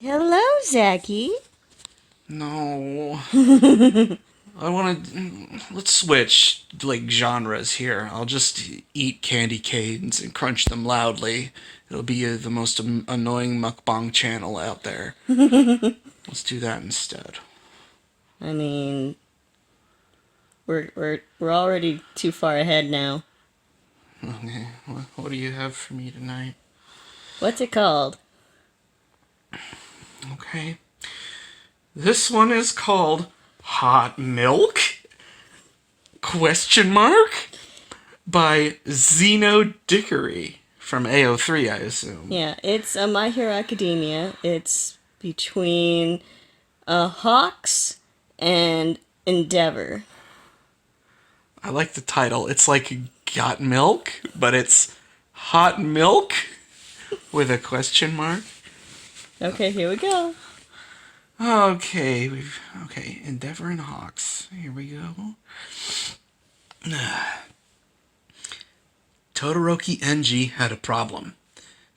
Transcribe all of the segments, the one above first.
Hello, Zachy. No. I want to. Let's switch, like, genres here. I'll just eat candy canes and crunch them loudly. It'll be the most annoying mukbang channel out there. Let's do that instead. I mean, we're already too far ahead now. Okay. What do you have for me tonight? What's it called? Okay. This one is called Hot Milk? Question mark? By Xenodickery. From AO3, I assume. Yeah, it's My Hero Academia. It's between Hawks and Endeavor. I like the title. It's like Got Milk, but it's Hot Milk with a question mark. Okay, here we go. Okay, Endeavor and Hawks. Here we go. Todoroki Enji had a problem.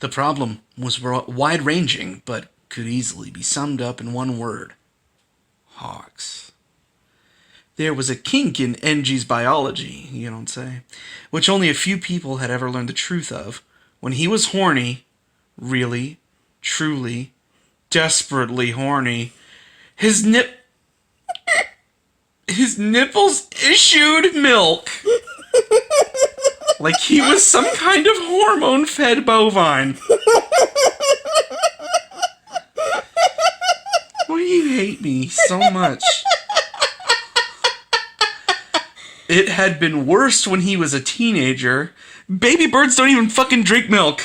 The problem was wide-ranging, but could easily be summed up in one word: Hawks. There was a kink in Enji's biology, you don't say, which only a few people had ever learned the truth of. When he was horny, really, truly, desperately horny, his his nipples issued milk like he was some kind of hormone-fed bovine. Why do you hate me so much? It had been worse when he was a teenager. Baby birds don't even fucking drink milk.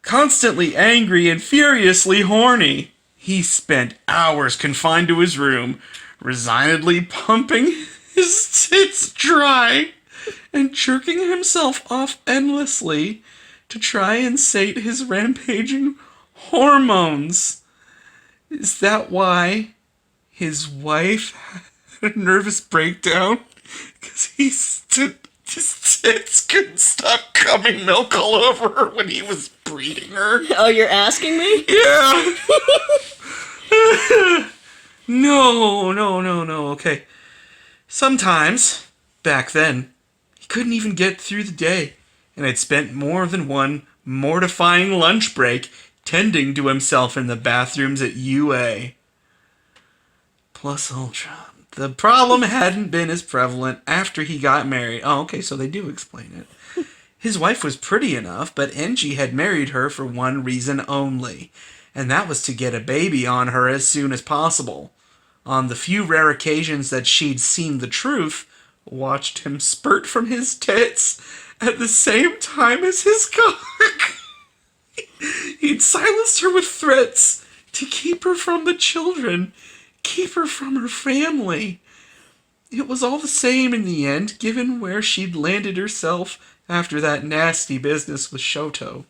Constantly angry and furiously horny, he spent hours confined to his room, resignedly pumping his tits dry and jerking himself off endlessly to try and sate his rampaging hormones. Is that why his wife had a nervous breakdown? Because his tits couldn't stop coming milk all over her when he was breeding her. Oh, you're asking me? Yeah. No. Okay. Sometimes, back then, he couldn't even get through the day, and had spent more than one mortifying lunch break tending to himself in the bathrooms at UA. Plus Ultra. The problem hadn't been as prevalent after he got married. Oh, okay, so they do explain it. His wife was pretty enough, but Enji had married her for one reason only, and that was to get a baby on her as soon as possible. On the few rare occasions that she'd seen the truth, watched him spurt from his tits at the same time as his cock. He'd silenced her with threats to keep her from the children, keep her from her family. It was all the same in the end, given where she'd landed herself after that nasty business with Shoto.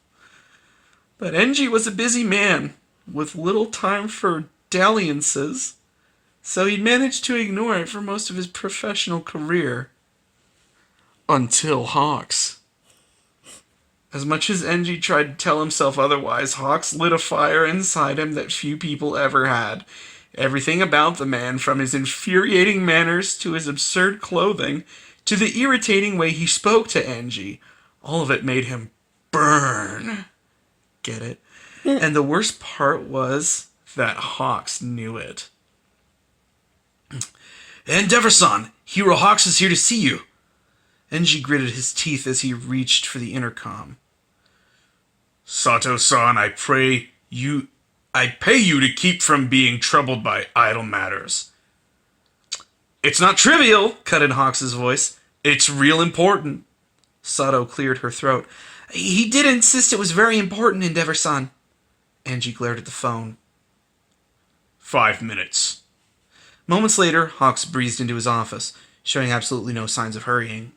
But Enji was a busy man, with little time for dalliances, so he'd managed to ignore it for most of his professional career. Until Hawks. As much as Enji tried to tell himself otherwise, Hawks lit a fire inside him that few people ever had. Everything about the man, from his infuriating manners to his absurd clothing, to the irritating way he spoke to Enji, all of it made him burn. Get it? And the worst part was that Hawks knew it. Endeavor-san, Hero Hawks is here to see you. Enji gritted his teeth as he reached for the intercom. Sato-san, I pay you to keep from being troubled by idle matters. It's not trivial, cut in Hawks' voice. It's real important. Sato cleared her throat. He did insist it was very important, Endeavor-san. Enji glared at the phone. 5 minutes. Moments later, Hawks breezed into his office, showing absolutely no signs of hurrying.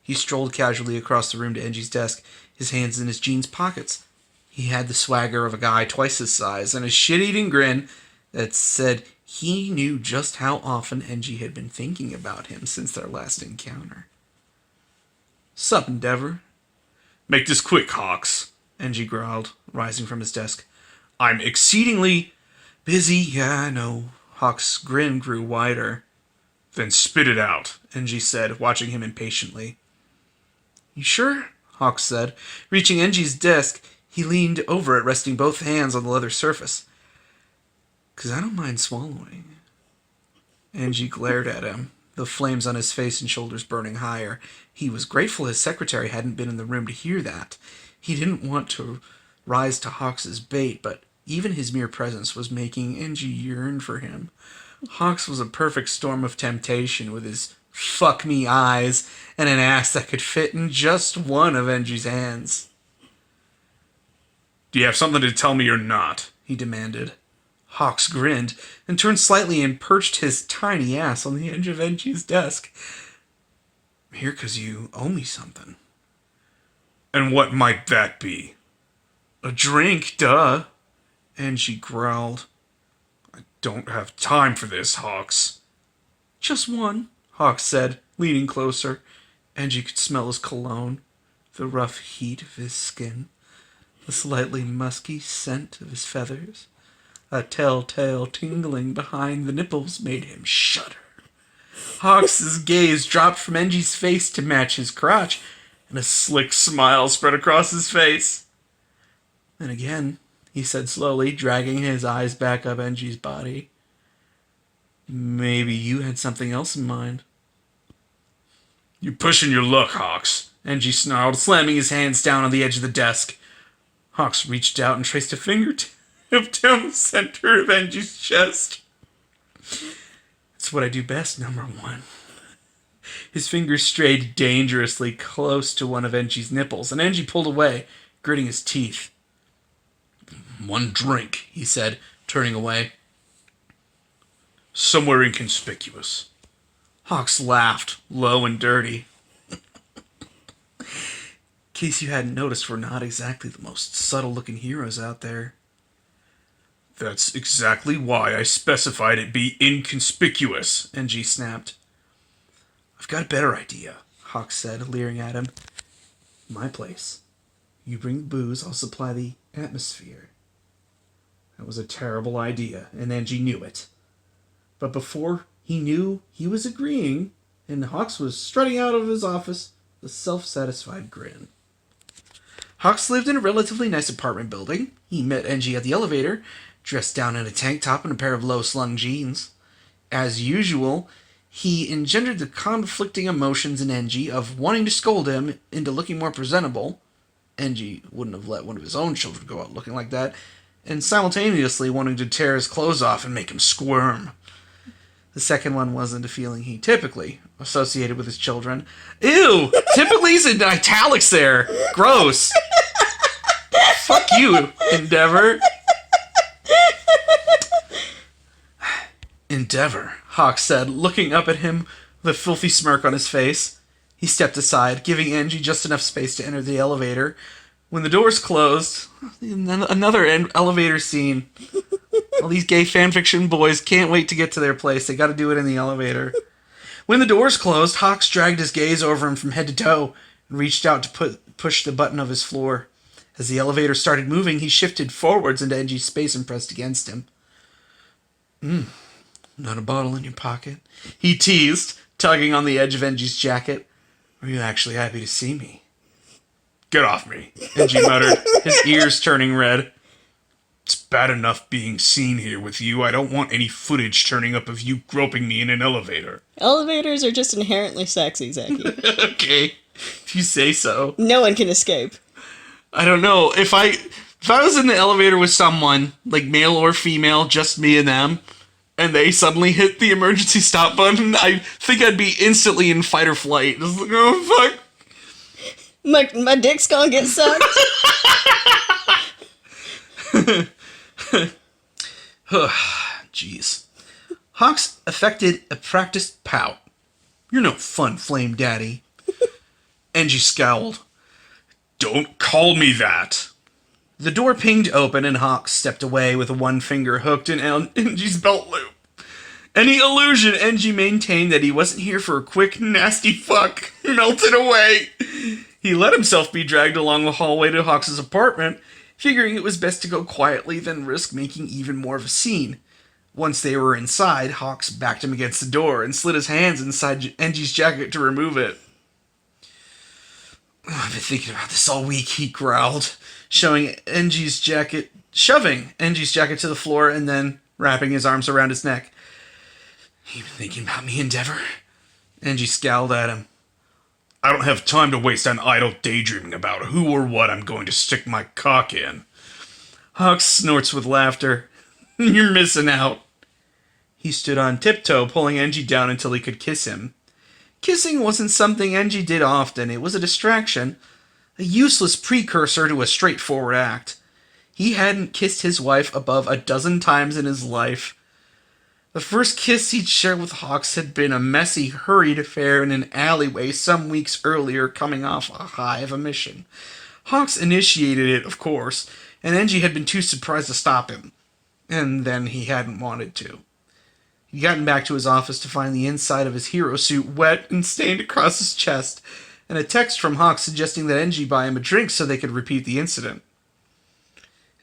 He strolled casually across the room to Enji's desk, his hands in his jeans pockets. He had the swagger of a guy twice his size and a shit-eating grin that said he knew just how often Enji had been thinking about him since their last encounter. Sup, Endeavor? Make this quick, Hawks, Enji growled, rising from his desk. I'm exceedingly busy. Yeah, I know. Hawk's grin grew wider. Then spit it out, Engie said, watching him impatiently. You sure? Hawk said. Reaching Engie's desk, he leaned over it, resting both hands on the leather surface. 'Cause I don't mind swallowing. Engie glared at him, the flames on his face and shoulders burning higher. He was grateful his secretary hadn't been in the room to hear that. He didn't want to rise to Hawks' bait, but even his mere presence was making Engie yearn for him. Hawks was a perfect storm of temptation, with his fuck me eyes and an ass that could fit in just one of Engie's hands. Do you have something to tell me or not? He demanded. Hawks grinned and turned slightly and perched his tiny ass on the edge of Engie's desk. I'm here 'cause you owe me something. And what might that be? A drink, duh. Engie growled. I don't have time for this, Hawks. Just one, Hawks said, leaning closer. Engie could smell his cologne, the rough heat of his skin, the slightly musky scent of his feathers. A telltale tingling behind the nipples made him shudder. Hawks' gaze dropped from Engie's face to match his crotch, and a slick smile spread across his face. Then again, he said slowly, dragging his eyes back up Engie's body. Maybe you had something else in mind. You're pushing your luck, Hawks, Engie snarled, slamming his hands down on the edge of the desk. Hawks reached out and traced a fingertip down the center of Engie's chest. It's what I do best, number one. His fingers strayed dangerously close to one of Engie's nipples, and Engie pulled away, gritting his teeth. One drink, he said, turning away. Somewhere inconspicuous. Hawks laughed, low and dirty. In case you hadn't noticed, we're not exactly the most subtle-looking heroes out there. That's exactly why I specified it be inconspicuous, Engie snapped. I've got a better idea, Hawks said, leering at him. My place. You bring the booze, I'll supply the atmosphere. That was a terrible idea, and Engie knew it. But before he knew he was agreeing, and Hawks was strutting out of his office, the self-satisfied grin. Hawks lived in a relatively nice apartment building. He met Engie at the elevator, dressed down in a tank top and a pair of low-slung jeans. As usual, he engendered the conflicting emotions in Engie of wanting to scold him into looking more presentable. Engie wouldn't have let one of his own children go out looking like that, and simultaneously wanting to tear his clothes off and make him squirm. The second one wasn't a feeling he typically associated with his children. Ew! Typically's in italics there. Gross. Fuck you, Endeavor. Endeavor, Hawks said, looking up at him with a filthy smirk on his face. He stepped aside, giving Engie just enough space to enter the elevator. When the doors closed, another elevator scene. All these gay fanfiction boys can't wait to get to their place. They gotta do it in the elevator. When the doors closed, Hawks dragged his gaze over him from head to toe and reached out to push the button of his floor. As the elevator started moving, he shifted forwards into Engie's space and pressed against him. Not a bottle in your pocket? He teased, tugging on the edge of Engie's jacket. Are you actually happy to see me? Get off me, Engie muttered, his ears turning red. It's bad enough being seen here with you. I don't want any footage turning up of you groping me in an elevator. Elevators are just inherently sexy, Zaki. Okay, if you say so. No one can escape. I don't know. If I was in the elevator with someone, like male or female, just me and them, and they suddenly hit the emergency stop button, I think I'd be instantly in fight or flight. Just like, oh, fuck. My dick's gonna get sucked. Jeez. Hawks affected a practiced pout. You're no fun, Flame Daddy. Engie scowled. Don't call me that. The door pinged open and Hawks stepped away with one finger hooked in Engie's belt loop. Any illusion Engie maintained that he wasn't here for a quick, nasty fuck melted away. He let himself be dragged along the hallway to Hawks' apartment, figuring it was best to go quietly than risk making even more of a scene. Once they were inside, Hawks backed him against the door and slid his hands inside Enji's jacket to remove it. I've been thinking about this all week, he growled, shoving Enji's jacket to the floor and then wrapping his arms around his neck. You been thinking about me, Endeavor? Enji scowled at him. I don't have time to waste on idle daydreaming about who or what I'm going to stick my cock in. Hawks snorts with laughter. You're missing out. He stood on tiptoe, pulling Enji down until he could kiss him. Kissing wasn't something Enji did often. It was a distraction, a useless precursor to a straightforward act. He hadn't kissed his wife above a dozen times in his life. The first kiss he'd shared with Hawks had been a messy, hurried affair in an alleyway some weeks earlier, coming off a high of a mission. Hawks initiated it, of course, and Enji had been too surprised to stop him. And then he hadn't wanted to. He'd gotten back to his office to find the inside of his hero suit wet and stained across his chest, and a text from Hawks suggesting that Enji buy him a drink so they could repeat the incident.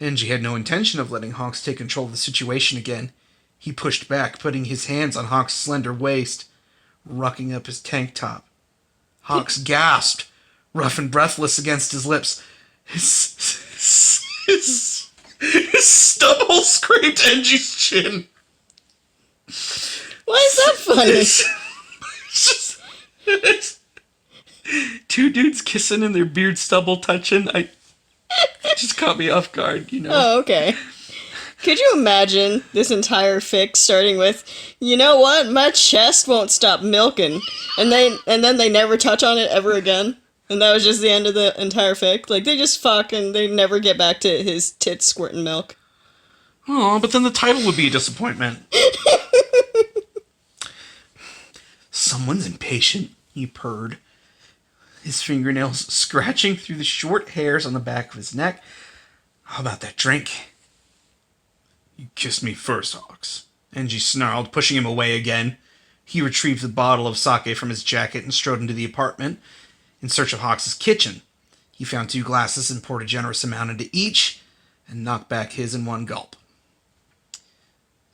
Enji had no intention of letting Hawks take control of the situation again. He pushed back, putting his hands on Hawks' slender waist, rucking up his tank top. Hawks gasped, rough and breathless against his lips. His stubble scraped Enji's chin. Why is that funny? It's two dudes kissing and their beard stubble touching. It just caught me off guard, you know. Oh, okay. Could you imagine this entire fic starting with, you know what, my chest won't stop milking, and then they never touch on it ever again, and that was just the end of the entire fic? Like, they just fuck and they never get back to his tits squirting milk. Oh, but then the title would be a disappointment. Someone's impatient, he purred, his fingernails scratching through the short hairs on the back of his neck. How about that drink? You kissed me first, Hawks. Enji snarled, pushing him away again. He retrieved the bottle of sake from his jacket and strode into the apartment in search of Hawks' kitchen. He found 2 glasses and poured a generous amount into each and knocked back his in one gulp.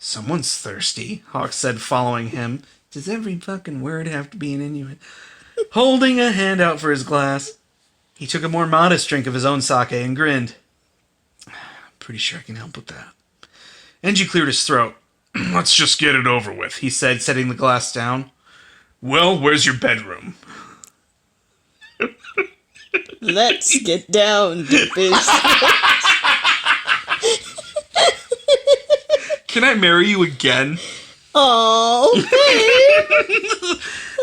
Someone's thirsty, Hawks said, following him. Does every fucking word have to be an Inuit? Holding a hand out for his glass. He took a more modest drink of his own sake and grinned. Pretty sure I can help with that. Enji cleared his throat. Let's just get it over with, he said, setting the glass down. Well, where's your bedroom? Let's get down to business. Can I marry you again? Oh, babe.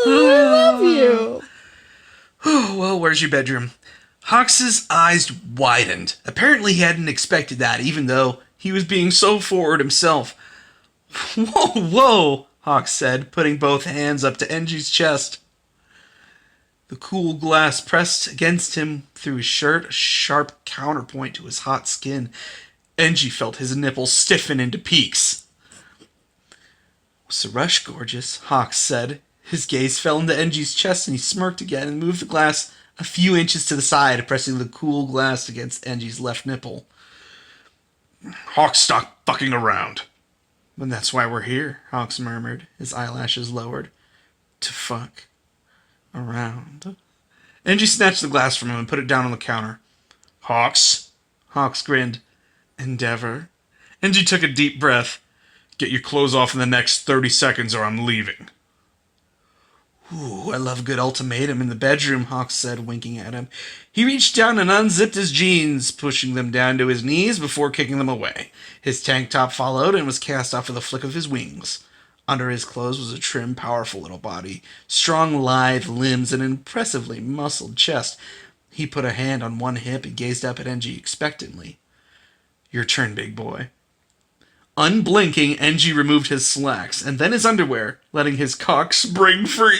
I love you. Oh, well, where's your bedroom? Hawks' eyes widened. Apparently he hadn't expected that, even though he was being so forward himself. Whoa, Hawks said, putting both hands up to Enji's chest. The cool glass pressed against him through his shirt, a sharp counterpoint to his hot skin. Enji felt his nipples stiffen into peaks. What's the rush, gorgeous? Hawks said. His gaze fell into Enji's chest and he smirked again and moved the glass a few inches to the side, pressing the cool glass against Enji's left nipple. Hawks, stop fucking around. But that's why we're here, Hawks murmured, his eyelashes lowered. To fuck around. Enji snatched the glass from him and put it down on the counter. Hawks? Hawks grinned. Endeavor? Enji took a deep breath. Get your clothes off in the next 30 seconds or I'm leaving. Ooh, I love a good ultimatum in the bedroom, Hawks said, winking at him. He reached down and unzipped his jeans, pushing them down to his knees before kicking them away. His tank top followed and was cast off with a flick of his wings. Under his clothes was a trim, powerful little body, strong, lithe limbs, and an impressively muscled chest. He put a hand on one hip and gazed up at Enji expectantly. Your turn, big boy. Unblinking, Enji removed his slacks, and then his underwear, letting his cock spring free.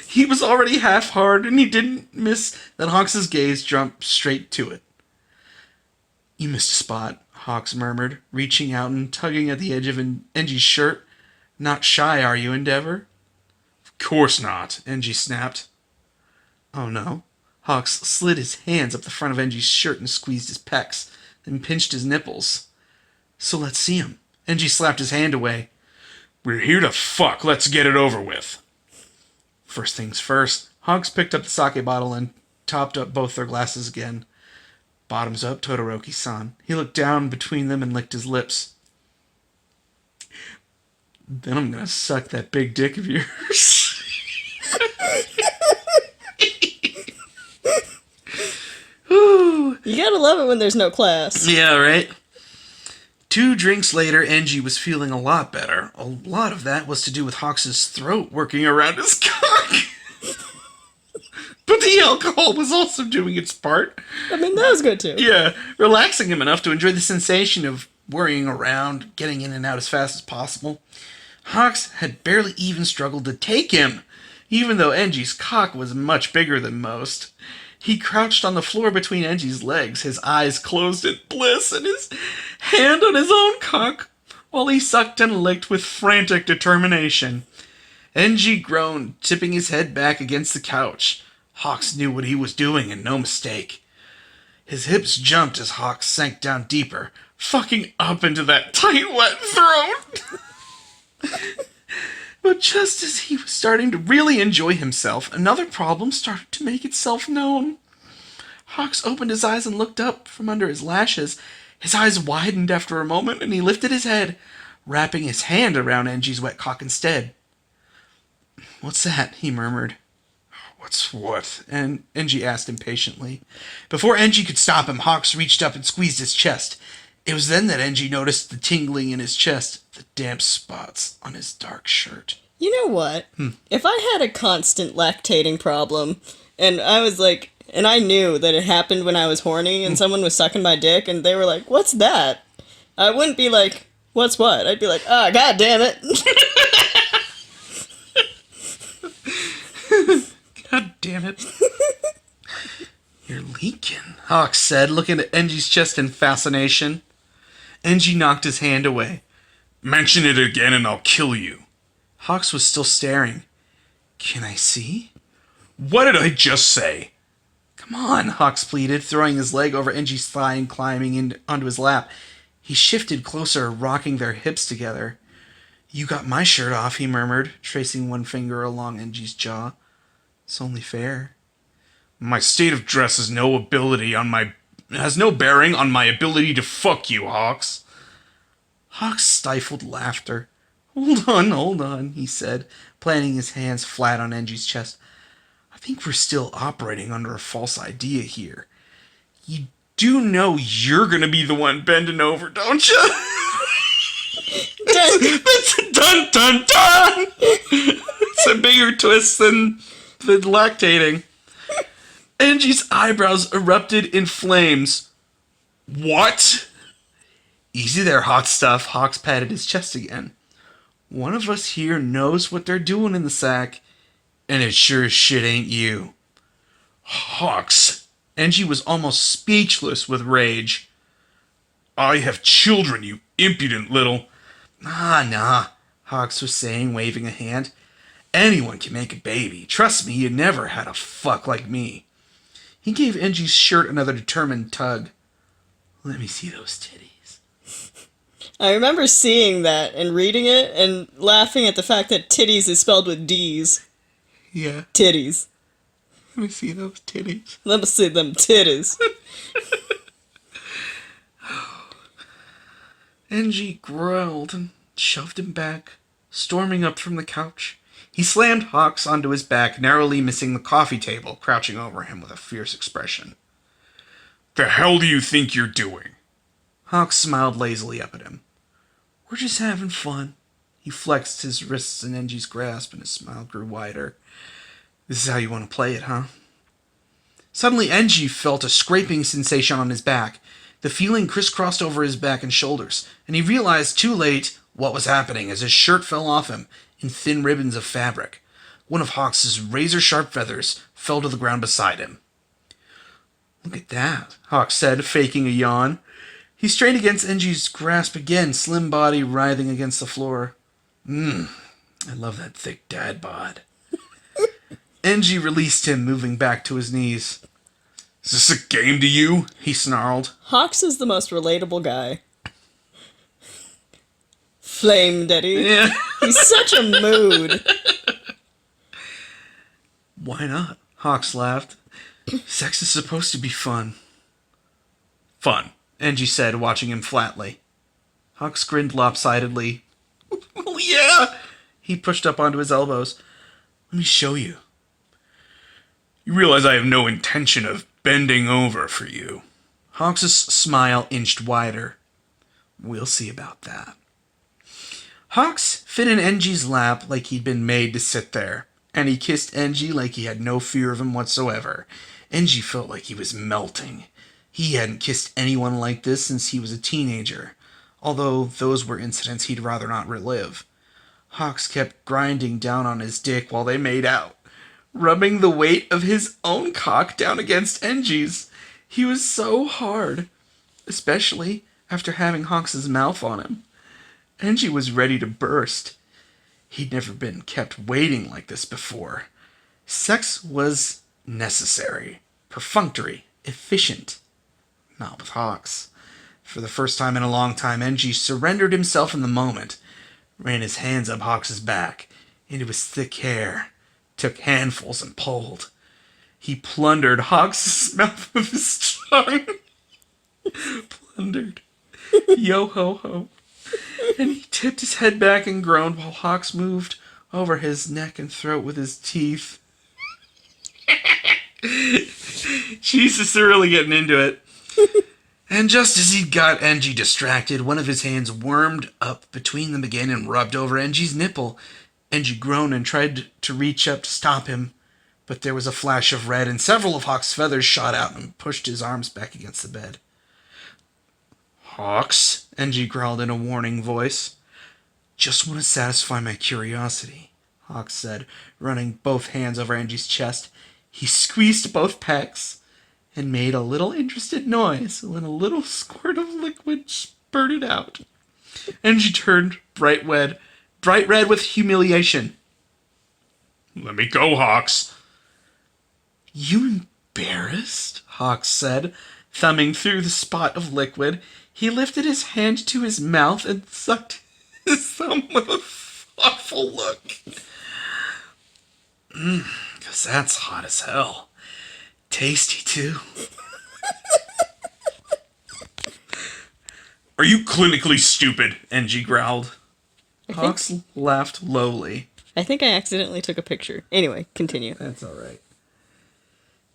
He was already half hard, and he didn't miss that Hawks' gaze jumped straight to it. You missed a spot, Hawks murmured, reaching out and tugging at the edge of Enji's shirt. Not shy, are you, Endeavor? Of course not, Enji snapped. Oh no. Hawks slid his hands up the front of Enji's shirt and squeezed his pecs. and pinched his nipples. So let's see him. Engie slapped his hand away. We're here to fuck. Let's get it over with. First things first, Hawks picked up the sake bottle and topped up both their glasses again. Bottoms up, Todoroki-san. He looked down between them and licked his lips. Then I'm gonna suck that big dick of yours. You gotta love it when there's no class. Yeah, right? 2 drinks later, Engie was feeling a lot better. A lot of that was to do with Hawks' throat working around his cock. But the alcohol was also doing its part. I mean, that was good too. Yeah, relaxing him enough to enjoy the sensation of worrying around, getting in and out as fast as possible. Hawks had barely even struggled to take him, even though Engie's cock was much bigger than most. He crouched on the floor between Engie's legs, his eyes closed in bliss, and his hand on his own cock, while he sucked and licked with frantic determination. Engie groaned, tipping his head back against the couch. Hawks knew what he was doing, and no mistake. His hips jumped as Hawks sank down deeper, fucking up into that tight, wet throat. But just as he was starting to really enjoy himself, another problem started to make itself known. Hawks opened his eyes and looked up from under his lashes. His eyes widened after a moment, and he lifted his head, wrapping his hand around Engie's wet cock instead. "What's that?" he murmured. "What's what?" and Engie asked impatiently. Before Engie could stop him, Hawks reached up and squeezed his chest. It was then that Engie noticed the tingling in his chest, the damp spots on his dark shirt. You know what? If I had a constant lactating problem, and I was like, and I knew that it happened when I was horny, and someone was sucking my dick, and they were like, "What's that?" I wouldn't be like, "What's what?" I'd be like, "Ah, god damn it." God damn it. "You're leaking," Hawks said, looking at Engie's chest in fascination. Engie knocked his hand away. "Mention it again and I'll kill you." Hawks was still staring. "Can I see?" "What did I just say?" "Come on," Hawks pleaded, throwing his leg over Engie's thigh and climbing onto his lap. He shifted closer, rocking their hips together. "You got my shirt off," he murmured, tracing one finger along Engie's jaw. "It's only fair." "My state of dress has no bearing on my ability to fuck you, Hawks." Hawks stifled laughter. Hold on, he said, planting his hands flat on Engie's chest. "I think we're still operating under a false idea here. You do know you're gonna be the one bending over, don't you?" That's a dun dun dun! It's a bigger twist than the lactating. Engie's eyebrows erupted in flames. "What?" "Easy there, hot stuff." Hawks patted his chest again. "One of us here knows what they're doing in the sack, and it sure as shit ain't you." "Hawks!" Engie was almost speechless with rage. "I have children, you impudent little..." Nah, Hawks was saying, waving a hand. "Anyone can make a baby. Trust me, you never had a fuck like me." He gave Engie's shirt another determined tug. "Let me see those titties." I remember seeing that and reading it and laughing at the fact that titties is spelled with D's. "Yeah, Titties. let me see those titties." Let me see them titties. Engie growled and shoved him back, storming up from the couch. He slammed Hawks onto his back, narrowly missing the coffee table, crouching over him with a fierce expression. "The hell do you think you're doing?" Hawks smiled lazily up at him. "We're just having fun." He flexed his wrists in Engie's grasp, and his smile grew wider. "This is how you want to play it, huh?" Suddenly, Engie felt a scraping sensation on his back. The feeling crisscrossed over his back and shoulders, and he realized too late what was happening as his shirt fell off him in thin ribbons of fabric. One of Hawks' razor-sharp feathers fell to the ground beside him. "Look at that," Hawks said, faking a yawn. He strained against Engie's grasp again, slim body writhing against the floor. I love that thick dad bod." Engie released him, moving back to his knees. Is this a game to you? He snarled. Hawks is the most relatable guy. Flame Daddy. Yeah. He's such a mood. Why not? Hawks laughed. Sex is supposed to be fun. Fun, Angie said, watching him flatly. Hawks grinned lopsidedly. Well, yeah. He pushed up onto his elbows. Let me show you. You realize I have no intention of bending over for you. Hawks' smile inched wider. We'll see about that. Hawks fit in Engie's lap like he'd been made to sit there, and he kissed Engie like he had no fear of him whatsoever. Engie felt like he was melting. He hadn't kissed anyone like this since he was a teenager, although those were incidents he'd rather not relive. Hawks kept grinding down on his dick while they made out, rubbing the weight of his own cock down against Engie's. He was so hard, especially after having Hawks' mouth on him. Engie was ready to burst. He'd never been kept waiting like this before. Sex was necessary, perfunctory, efficient. Not with Hawks. For the first time in a long time, Engie surrendered himself in the moment, ran his hands up Hawks' back, into his thick hair, took handfuls and pulled. He plundered Hawks' mouth with his tongue. Plundered. Yo-ho-ho. And he tipped his head back and groaned while Hawks moved over his neck and throat with his teeth. Jesus, they're really getting into it. And just as he got Engie distracted, one of his hands wormed up between them again and rubbed over Engie's nipple. Engie groaned and tried to reach up to stop him, but there was a flash of red and several of Hawks' feathers shot out and pushed his arms back against the bed. Hawks, Engie growled in a warning voice. Just want to satisfy my curiosity, Hawks said, running both hands over Engie's chest. He squeezed both pecs and made a little interested noise when a little squirt of liquid spurted out. Engie turned bright red with humiliation. Let me go, Hawks. You embarrassed? Hawks said, thumbing through the spot of liquid. He lifted his hand to his mouth and sucked his thumb with a thoughtful look. 'Cause that's hot as hell. Tasty, too. Are you clinically stupid? Engie growled. Hawks laughed lowly. I think I accidentally took a picture. Anyway, continue. That's all right.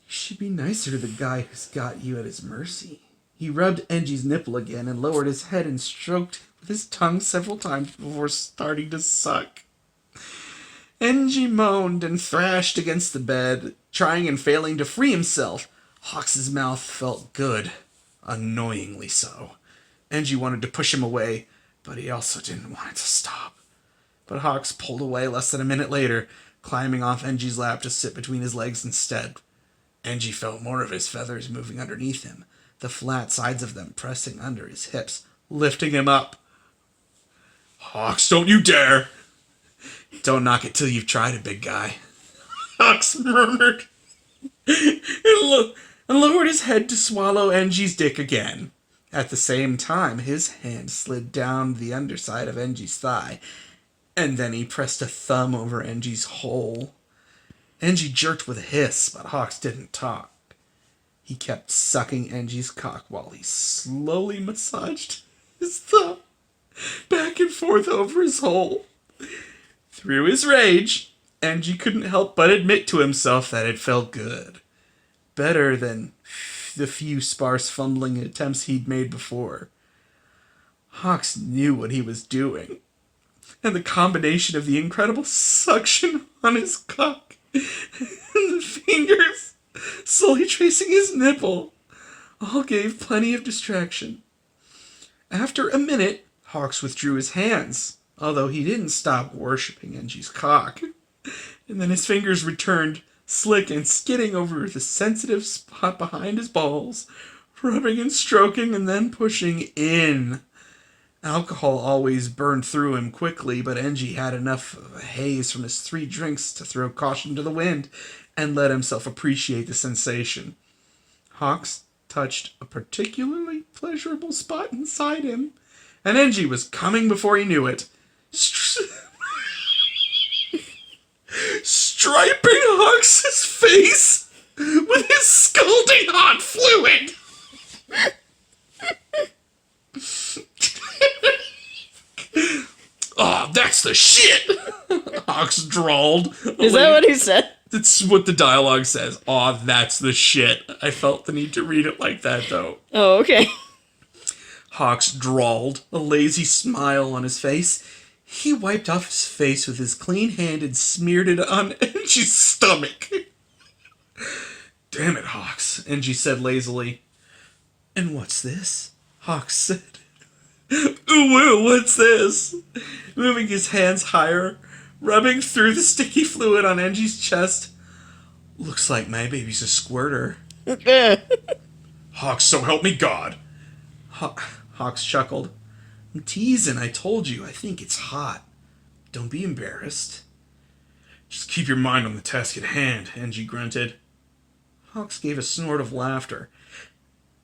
You should be nicer to the guy who's got you at his mercy. He rubbed Engie's nipple again and lowered his head and stroked with his tongue several times before starting to suck. Engie moaned and thrashed against the bed, trying and failing to free himself. Hawks' mouth felt good, annoyingly so. Engie wanted to push him away, but he also didn't want it to stop. But Hawks pulled away less than a minute later, climbing off Engie's lap to sit between his legs instead. Engie felt more of his feathers moving underneath him, the flat sides of them pressing under his hips, lifting him up. Hawks, don't you dare! Don't knock it till you've tried it, big guy. Hawks murmured and lowered his head to swallow Engie's dick again. At the same time, his hand slid down the underside of Engie's thigh, and then he pressed a thumb over Engie's hole. Engie jerked with a hiss, but Hawks didn't talk. He kept sucking Engie's cock while he slowly massaged his thumb back and forth over his hole. Through his rage, Engie couldn't help but admit to himself that it felt good. Better than the few sparse fumbling attempts he'd made before. Hawks knew what he was doing, and the combination of the incredible suction on his cock and the fingers slowly tracing his nipple all gave plenty of distraction. After a minute, Hawks withdrew his hands, although he didn't stop worshipping Engie's cock. And then his fingers returned, slick and skidding over the sensitive spot behind his balls, rubbing and stroking and then pushing in. Alcohol always burned through him quickly, but Engie had enough of a haze from his 3 drinks to throw caution to the wind and let himself appreciate the sensation. Hawks touched a particularly pleasurable spot inside him, and Angie was coming before he knew it. Striping Hawks' face with his scalding hot fluid. Oh, that's the shit! Hawks drawled. Is that what he said? That's what the dialogue says. Aw, that's the shit. I felt the need to read it like that, though. Oh, okay. Hawks drawled, a lazy smile on his face. He wiped off his face with his clean hand and smeared it on Angie's stomach. Damn it, Hawks, Angie said lazily. And what's this? Hawks said. Ooh, what's this? Moving his hands higher, rubbing through the sticky fluid on Angie's chest. Looks like my baby's a squirter. Hawks, so help me God. Hawks chuckled. I'm teasing, I told you. I think it's hot. Don't be embarrassed. Just keep your mind on the task at hand, Angie grunted. Hawks gave a snort of laughter.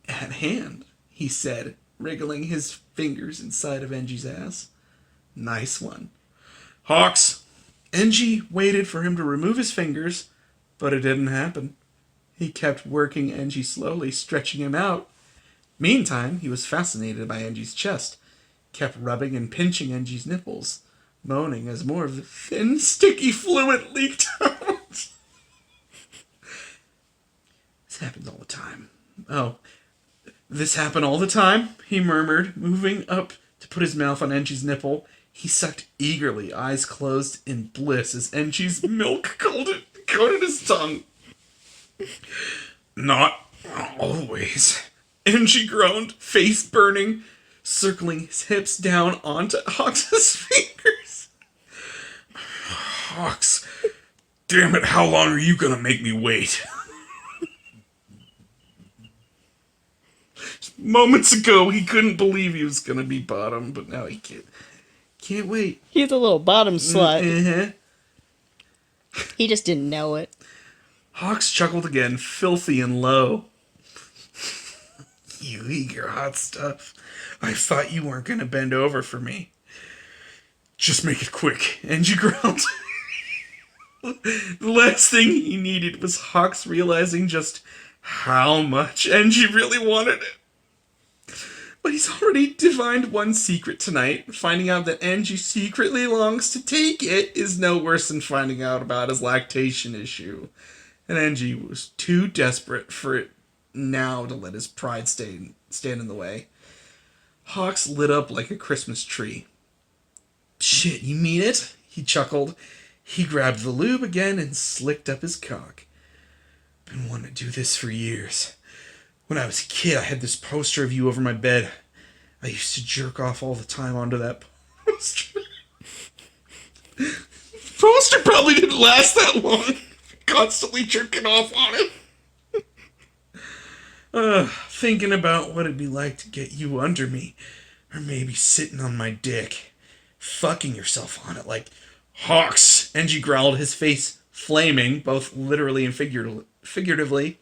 At hand, he said, wriggling his fingers inside of Angie's ass. Nice one. Hawks! Angie waited for him to remove his fingers, but it didn't happen. He kept working Angie slowly, stretching him out. Meantime, he was fascinated by Angie's chest, kept rubbing and pinching Angie's nipples, moaning as more of the thin, sticky fluid leaked out. This happens all the time. Oh, this happened all the time, he murmured, moving up to put his mouth on Angie's nipple. He sucked eagerly, eyes closed in bliss as Angie's milk coated his tongue. Not always. Angie groaned, face burning, circling his hips down onto Hawks' fingers. Hawks, damn it, how long are you gonna make me wait? Moments ago, he couldn't believe he was gonna be bottom, but now he can't wait. He's a little bottom slut. Uh-huh. He just didn't know it. Hawks chuckled again, filthy and low. You eager hot stuff. I thought you weren't gonna bend over for me. Just make it quick. Angie growled. The last thing he needed was Hawks realizing just how much Angie really wanted it. But he's already divined one secret tonight. Finding out that Angie secretly longs to take it is no worse than finding out about his lactation issue. And Angie was too desperate for it now to let his pride stand in the way. Hawks lit up like a Christmas tree. Shit, you mean it? He chuckled. He grabbed the lube again and slicked up his cock. Been wanting to do this for years. When I was a kid, I had this poster of you over my bed. I used to jerk off all the time onto that poster. Poster probably didn't last that long. Constantly jerking off on it. Thinking about what it'd be like to get you under me. Or maybe sitting on my dick. Fucking yourself on it like Hawks. Angie growled, his face flaming, both literally and figuratively.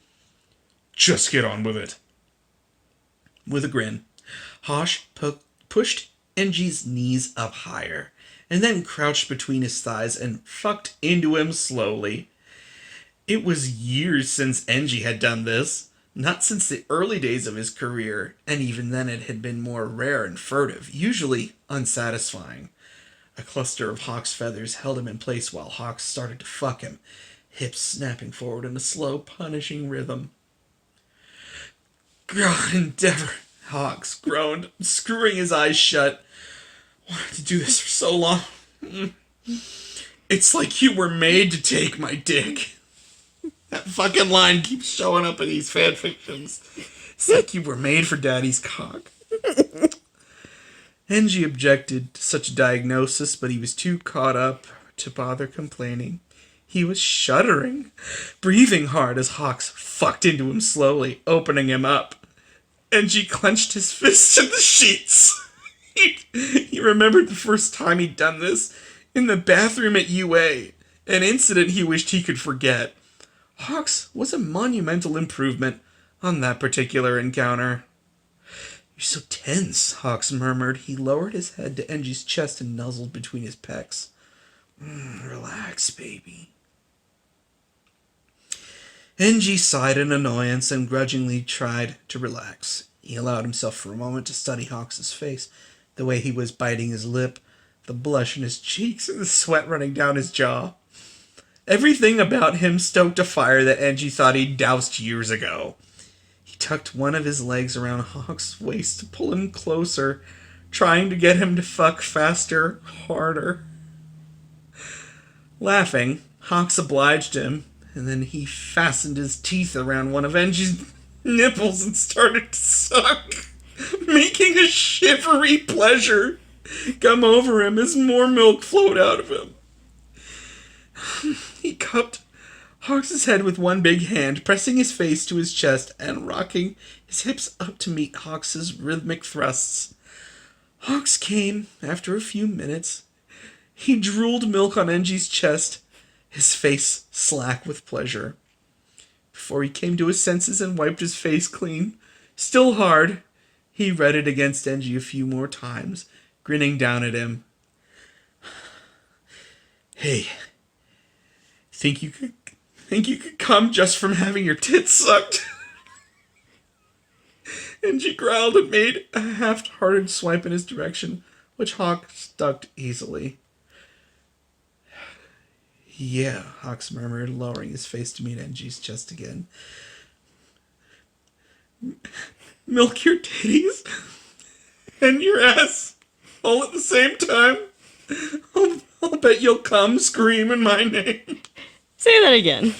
Just get on with it. With a grin, Hosh pushed Angie's knees up higher, and then crouched between his thighs and fucked into him slowly. It was years since Angie had done this, not since the early days of his career, and even then it had been more rare and furtive, usually unsatisfying. A cluster of Hawk's feathers held him in place while Hawks started to fuck him, hips snapping forward in a slow, punishing rhythm. God, endeavor, Hawks groaned, screwing his eyes shut. Wanted to do this for so long. It's like you were made to take my dick. That fucking line keeps showing up in these fanfictions. It's like you were made for Daddy's cock. Angie objected to such a diagnosis, but he was too caught up to bother complaining. He was shuddering, breathing hard as Hawks fucked into him slowly, opening him up. Angie clenched his fists in the sheets. He remembered the first time he'd done this, in the bathroom at UA, an incident he wished he could forget. Hawks was a monumental improvement, on that particular encounter. You're so tense, Hawks murmured. He lowered his head to Enji's chest and nuzzled between his pecs. Relax, baby. Enji sighed in annoyance and grudgingly tried to relax. He allowed himself for a moment to study Hawks' face, the way he was biting his lip, the blush in his cheeks, and the sweat running down his jaw. Everything about him stoked a fire that Enji thought he'd doused years ago. He tucked one of his legs around Hawk's waist to pull him closer, trying to get him to fuck faster, harder. Laughing, Hawks obliged him, and then he fastened his teeth around one of Enji's nipples and started to suck, making a shivery pleasure come over him as more milk flowed out of him. He cupped Hawks' head with one big hand, pressing his face to his chest and rocking his hips up to meet Hawks' rhythmic thrusts. Hawks came after a few minutes. He drooled milk on Enji's chest, his face slack with pleasure. Before he came to his senses and wiped his face clean, still hard, he read it against Enji a few more times, grinning down at him. Hey, think you could come just from having your tits sucked? Enji growled and made a half-hearted swipe in his direction, which Hawks ducked easily. Yeah, Hawks murmured, lowering his face to meet Enji's chest again. Milk your titties and your ass all at the same time? I'll bet you'll come screaming my name. Say that again.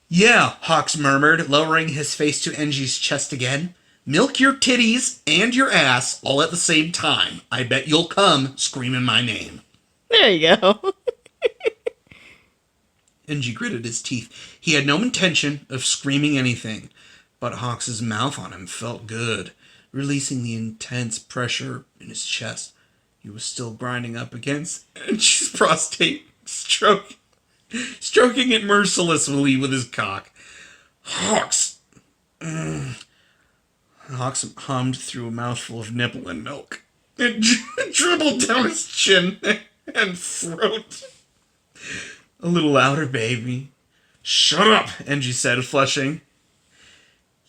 Yeah, Hawks murmured, lowering his face to Enji's chest again. Milk your titties and your ass all at the same time. I bet you'll come screaming my name. There you go. Enji gritted his teeth. He had no intention of screaming anything, but Hawks' mouth on him felt good, releasing the intense pressure in his chest. He was still grinding up against Enji's prostate, stroking it mercilessly with his cock. Hawks! Hawks hummed through a mouthful of nipple and milk. It dribbled down his chin and throat. A little louder, baby. Shut up, Enji said, flushing.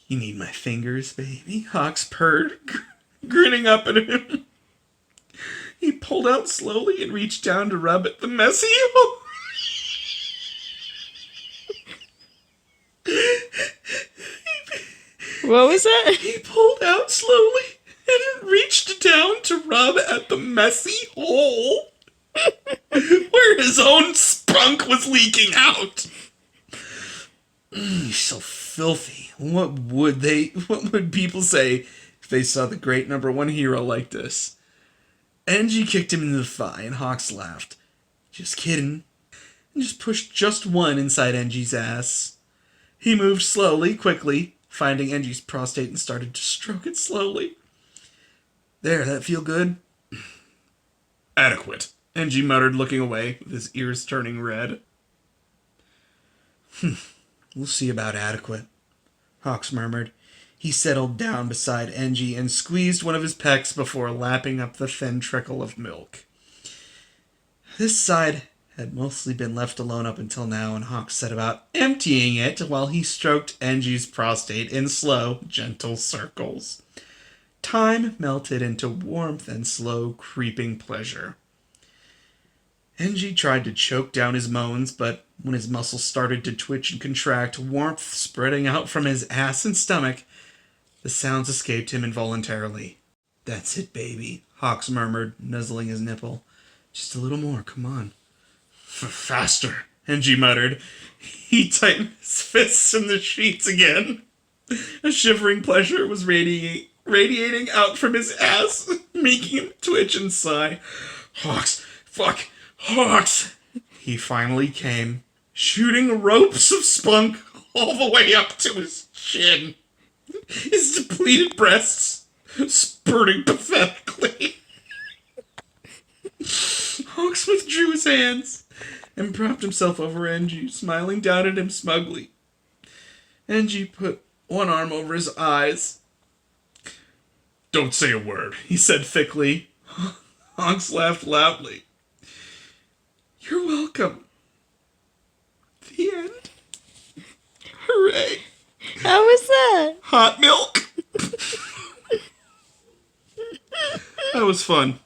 You need my fingers, baby, Hawks purred, grinning up at him. He pulled out slowly and reached down to rub at the messy hole. What was that? He pulled out slowly and reached down to rub at the messy hole where his own spunk was leaking out. You're so filthy. What would people say if they saw the great #1 hero like this? Enji kicked him in the thigh and Hawks laughed. Just kidding. And just pushed just one inside Enji's ass. He moved slowly, quickly, finding Enji's prostate and started to stroke it slowly. There, that feel good? Adequate, Enji muttered, looking away, with his ears turning red. We'll see about adequate, Hawks murmured. He settled down beside Enji and squeezed one of his pecs before lapping up the thin trickle of milk. This side had mostly been left alone up until now, and Hawks set about emptying it while he stroked Enji's prostate in slow, gentle circles. Time melted into warmth and slow, creeping pleasure. Enji tried to choke down his moans, but when his muscles started to twitch and contract, warmth spreading out from his ass and stomach, the sounds escaped him involuntarily. That's it, baby, Hawks murmured, nuzzling his nipple. Just a little more, come on. Faster, Enji muttered. He tightened his fists in the sheets again. A shivering pleasure was radiating out from his ass, making him twitch and sigh. Hawks, fuck, Hawks! He finally came, shooting ropes of spunk all the way up to his chin. His depleted breasts spurting pathetically. Hawks withdrew his hands and propped himself over Enji, smiling down at him smugly. Angie put one arm over his eyes. Don't say a word, he said thickly. Honks laughed loudly. You're welcome. The end. Hooray. How was that? Hot milk. That was fun.